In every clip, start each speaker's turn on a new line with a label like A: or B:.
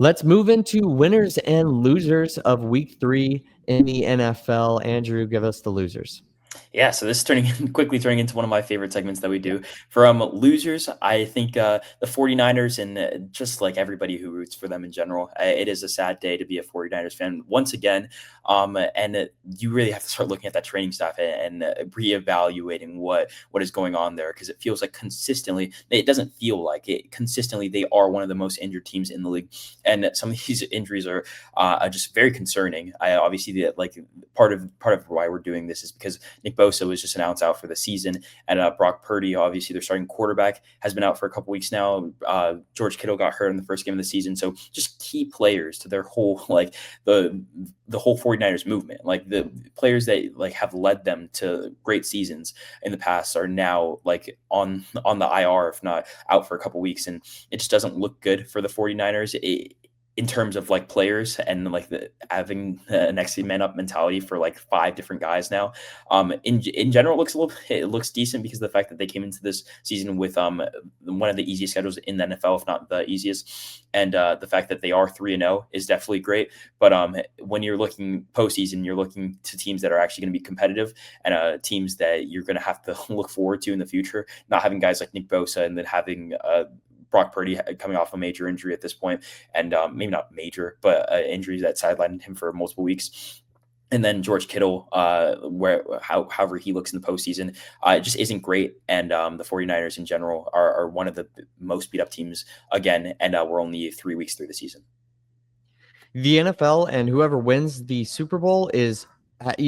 A: Let's move into winners and losers of week 3 in the NFL. Andrew, give us the losers.
B: Yeah, so this is quickly turning into one of my favorite segments that we do. For losers, I think the 49ers and just like everybody who roots for them in general, it is a sad day to be a 49ers fan once again. You really have to start looking at that training staff and reevaluating what is going on there, because it feels like consistently, it doesn't feel like it, consistently they are one of the most injured teams in the league. And some of these injuries are just very concerning. Obviously, part of why we're doing this is because Nick Bosa was just announced out for the season, and Brock Purdy, obviously their starting quarterback, has been out for a couple weeks now. George Kittle got hurt in the first game of the season, so just key players to their whole the whole 49ers movement, like the players that have led them to great seasons in the past, are now on the IR, if not out for a couple weeks, and it just doesn't look good for the 49ers. In terms of players and having the next man up mentality for 5 different guys now. In general, it looks decent because of the fact that they came into this season with one of the easiest schedules in the NFL, if not the easiest. And the fact that they are 3-0 is definitely great. But when you're looking postseason, you're looking to teams that are actually going to be competitive, and teams that you're going to have to look forward to in the future. Not having guys like Nick Bosa and then having Brock Purdy coming off a major injury at this point, and maybe not major, but injuries that sidelined him for multiple weeks. And then George Kittle, however he looks in the postseason, it just isn't great. And the 49ers in general are one of the most beat up teams again, and we're only 3 weeks through the season.
A: The NFL and whoever wins the Super Bowl has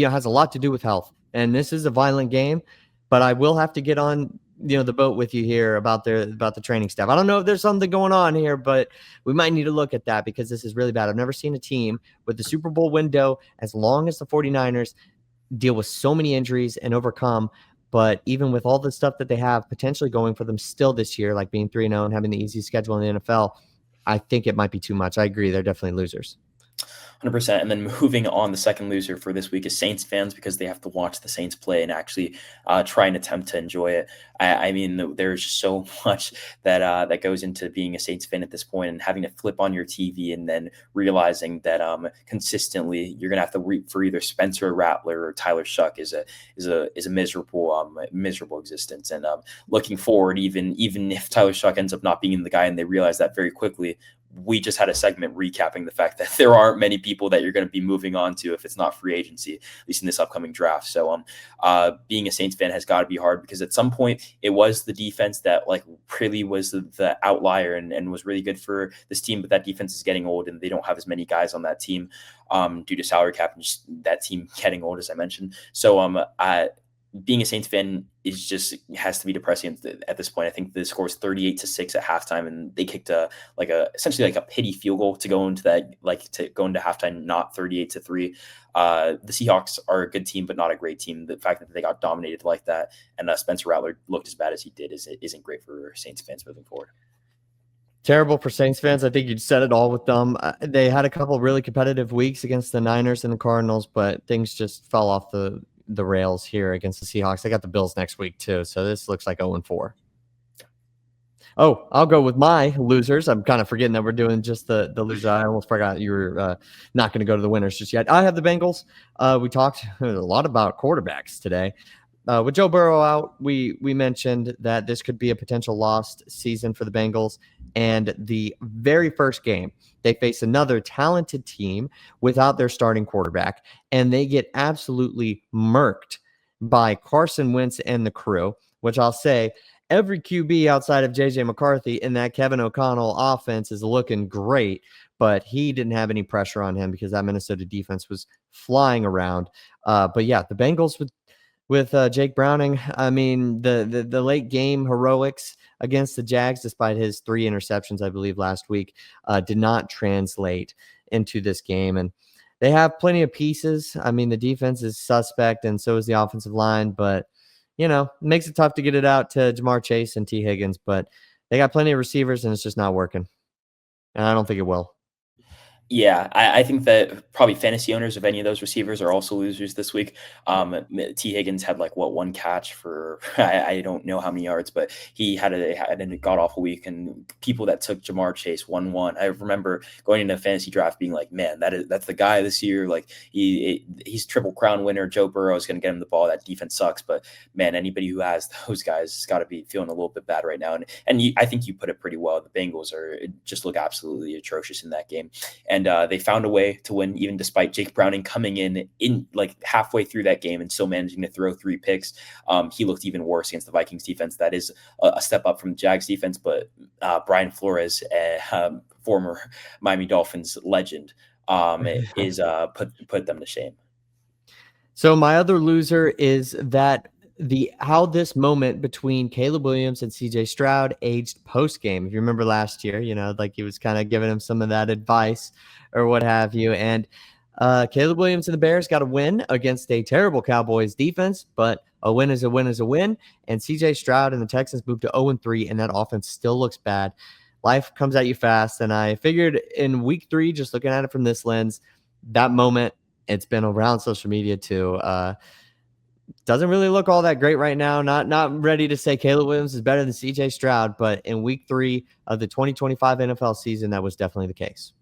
A: a lot to do with health. And this is a violent game, but I will have to get on the boat with you here about the training staff. I don't know if there's something going on here, but we might need to look at that because this is really bad. I've never seen a team with the Super Bowl window as long as the 49ers deal with so many injuries and overcome. But even with all the stuff that they have potentially going for them still this year, like being 3-0 and having the easiest schedule in the NFL, I think it might be too much. I agree. They're definitely losers.
B: 100%. And then moving on, the second loser for this week is Saints fans, because they have to watch the Saints play and actually try and attempt to enjoy it. I mean, there's so much that goes into being a Saints fan at this point, and having to flip on your TV and then realizing that consistently you're gonna have to root for either Spencer Rattler or Tyler Shuck is a miserable existence. And looking forward, even if Tyler Shuck ends up not being the guy, and they realize that very quickly. We just had a segment recapping the fact that there aren't many people that you're going to be moving on to if it's not free agency, at least in this upcoming draft. So being a Saints fan has got to be hard, because at some point it was the defense that really was the outlier and was really good for this team. But that defense is getting old, and they don't have as many guys on that team due to salary cap and just that team getting old, as I mentioned. So being a Saints fan has to be depressing at this point. I think the score is 38-6 at halftime, and they kicked essentially a pity field goal to go into halftime, not 38-3. The Seahawks are a good team, but not a great team. The fact that they got dominated like that, and Spencer Rattler looked as bad as he did, isn't great for Saints fans moving forward.
A: Terrible for Saints fans. I think you said it all with them. They had a couple really competitive weeks against the Niners and the Cardinals, but things just fell off the rails here against the Seahawks. They got the Bills next week too, so this looks like 0-4. Oh, I'll go with my losers. I'm kind of forgetting that we're doing just the losers. I almost forgot you were not going to go to the winners just yet. I have the Bengals. We talked a lot about quarterbacks today. With Joe Burrow out, we mentioned that this could be a potential lost season for the Bengals. And the very first game, they face another talented team without their starting quarterback, and they get absolutely murked by Carson Wentz and the crew, which I'll say every QB outside of J.J. McCarthy in that Kevin O'Connell offense is looking great, but he didn't have any pressure on him because that Minnesota defense was flying around. But yeah, the Bengals with Jake Browning, I mean, the late game heroics against the Jags, despite his 3 interceptions, I believe, last week, did not translate into this game. And they have plenty of pieces. I mean, the defense is suspect, and so is the offensive line. But, it makes it tough to get it out to Jamar Chase and T. Higgins. But they got plenty of receivers, and it's just not working. And I don't think it will.
B: Yeah, I think that probably fantasy owners of any of those receivers are also losers this week. T. Higgins had like what one catch for I don't know how many yards, but he had a god awful week. And people that took Jamar Chase 1-1, I remember going into a fantasy draft being like, man, that's the guy this year. Like he's Triple Crown winner. Joe Burrow is going to get him the ball. That defense sucks, but man, anybody who has those guys has got to be feeling a little bit bad right now. I think you put it pretty well. The Bengals are just look absolutely atrocious in that game. And they found a way to win, even despite Jake Browning coming in like halfway through that game and still managing to throw 3 picks. He looked even worse against the Vikings defense. That is a step up from the Jags defense, but Brian Flores, former Miami Dolphins legend, is put them to shame.
A: So my other loser is that how this moment between Caleb Williams and CJ Stroud aged post game. If you remember last year, like he was kind of giving him some of that advice or what have you. And Caleb Williams and the Bears got a win against a terrible Cowboys defense, but a win is a win is a win. And CJ Stroud and the Texans moved to 0-3, and that offense still looks bad. Life comes at you fast. And I figured in week 3, just looking at it from this lens, that moment, it's been around social media too. Doesn't really look all that great right now. Not ready to say Caleb Williams is better than CJ Stroud, but in week 3 of the 2025 NFL season, that was definitely the case.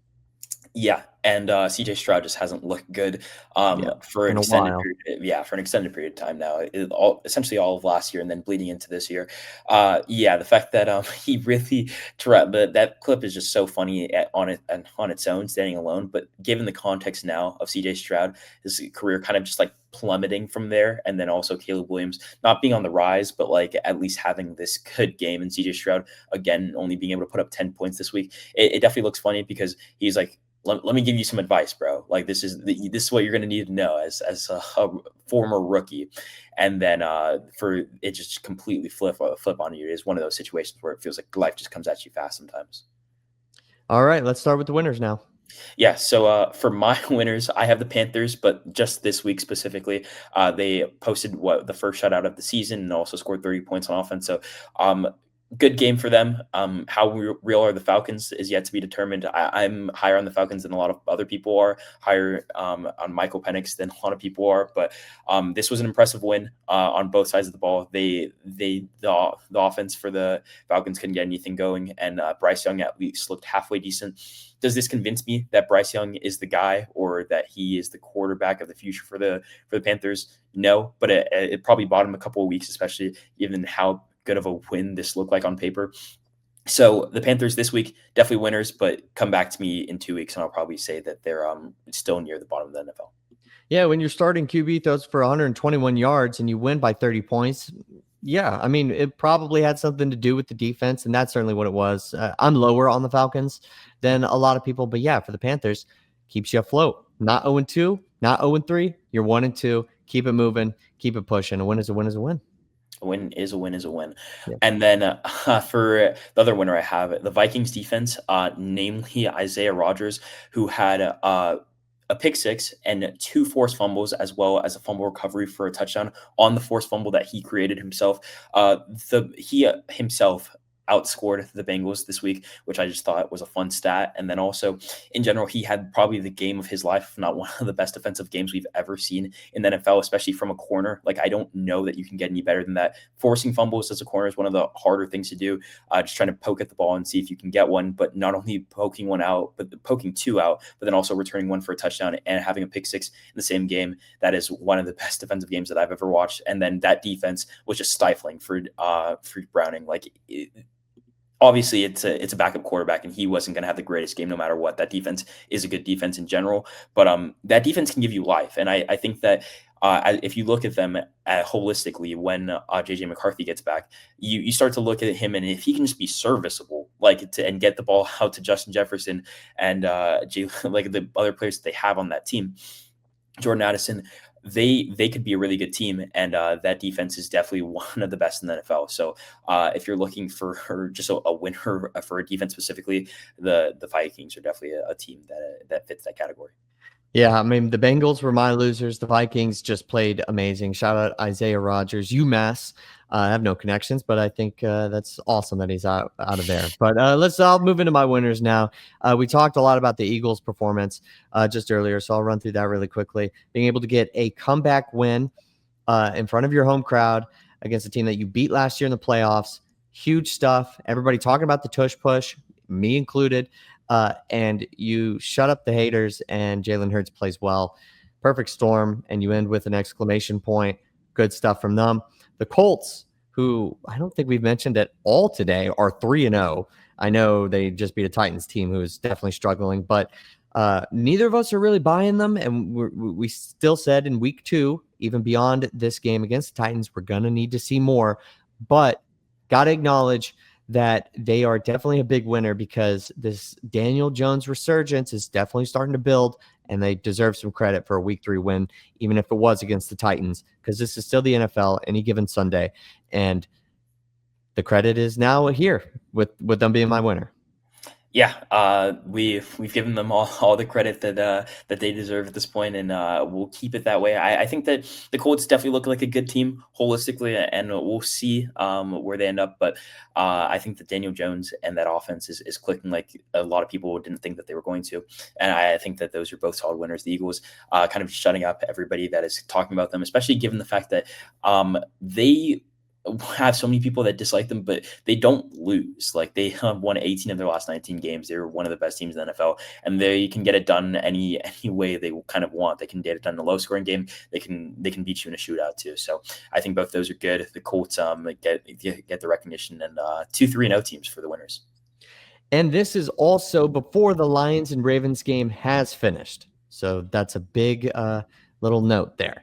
B: Yeah, and CJ Stroud just hasn't looked good for an
A: In a
B: extended
A: while.
B: period. Yeah, for an extended period of time now, essentially all of last year, and then bleeding into this year. Yeah, the fact that he really that clip is just so funny on its own, standing alone. But given the context now of CJ Stroud, his career kind of just like plummeting from there, and then also Caleb Williams not being on the rise, but like at least having this good game, and CJ Stroud again only being able to put up 10 points this week. It definitely looks funny because he's like, let me give you some advice, bro. Like this is what you're going to need to know as a former rookie. And then for it just completely flip on you is one of those situations where it feels like life just comes at you fast sometimes.
A: All right, let's start with the winners now.
B: Yeah, so for my winners, I have the Panthers, but just this week specifically, they posted the first shutout of the season and also scored 30 points on offense. So good game for them. How real are the Falcons is yet to be determined. I'm higher on the Falcons than a lot of other people are, higher on Michael Penix than a lot of people are. But this was an impressive win on both sides of the ball. The offense for the Falcons couldn't get anything going, and Bryce Young at least looked halfway decent. Does this convince me that Bryce Young is the guy or that he is the quarterback of the future for the Panthers? No, but it probably bought him a couple of weeks, especially given how good of a win this looked like on paper. So the Panthers this week, definitely winners, but come back to me in 2 weeks and I'll probably say that they're still near the bottom of the NFL.
A: Yeah, when you're starting QB throws for 121 yards and you win by 30 points, yeah, I mean, it probably had something to do with the defense, and that's certainly what it was. I'm lower on the Falcons than a lot of people, but yeah, for the Panthers, keeps you afloat. Not 0-2, not 0-3. You're 1-2. Keep it moving, keep it pushing. A win is a win is a win.
B: A win is a win is a win.
A: Yeah.
B: And then for the other winner I have, the Vikings defense, namely Isaiah Rodgers, who had a pick 6 and 2 forced fumbles, as well as a fumble recovery for a touchdown on the forced fumble that he created himself. He himself outscored the Bengals this week, which I just thought was a fun stat. And then also in general, he had probably the game of his life, if not one of the best defensive games we've ever seen in the NFL, especially from a corner. Like, I don't know that you can get any better than that. Forcing fumbles as a corner is one of the harder things to do. Just trying to poke at the ball and see if you can get one, but not only poking one out, but poking 2 out, but then also returning one for a touchdown and having a pick 6 in the same game. That is one of the best defensive games that I've ever watched. And then that defense was just stifling for Browning. Obviously it's a backup quarterback and he wasn't going to have the greatest game no matter what. That defense is a good defense in general, but that defense can give you life. And I think that if you look at them holistically, when JJ McCarthy gets back, you start to look at him, and if he can just be serviceable, and get the ball out to Justin Jefferson and like the other players that they have on that team, Jordan Addison, they could be a really good team, and that defense is definitely one of the best in the NFL. So if you're looking for just a winner for a defense specifically, the Vikings are definitely a team that fits that category.
A: Yeah, I mean, the Bengals were my losers. The Vikings just played amazing. Shout out Isaiah Rodgers, UMass. I have no connections, but I think that's awesome that he's out of there. But I'll move into my winners now. We talked a lot about the Eagles' performance just earlier, so I'll run through that really quickly. Being able to get a comeback win in front of your home crowd against a team that you beat last year in the playoffs. Huge stuff. Everybody talking about the tush push, me included. And you shut up the haters, and Jalen Hurts plays well. Perfect storm, and you end with an exclamation point. Good stuff from them. The Colts, who I don't think we've mentioned at all today, are 3-0. I know they just beat a Titans team who is definitely struggling, but neither of us are really buying them. And we still said in week 2, even beyond this game against the Titans, we're going to need to see more. But got to acknowledge that they are definitely a big winner, because this Daniel Jones resurgence is definitely starting to build, and they deserve some credit for a week 3 win, even if it was against the Titans, because this is still the NFL any given Sunday. And the credit is now here with them being my winner.
B: Yeah, we've given them all the credit that they deserve at this point, and we'll keep it that way. I think that the Colts definitely look like a good team holistically, and we'll see where they end up. But I think that Daniel Jones and that offense is clicking like a lot of people didn't think that they were going to, and I think that those are both solid winners. The Eagles kind of shutting up everybody that is talking about them, especially given the fact that they have so many people that dislike them, but they don't lose. Like, they won 18 of their last 19 games. They're one of the best teams in the NFL, and they can get it done any way they kind of want. They can get it done in a low scoring game. They can beat you in a shootout too. So I think both those are good. The Colts get the recognition, and 2-3-0 teams for the winners.
A: And this is also before the Lions and Ravens game has finished. So that's a big little note there.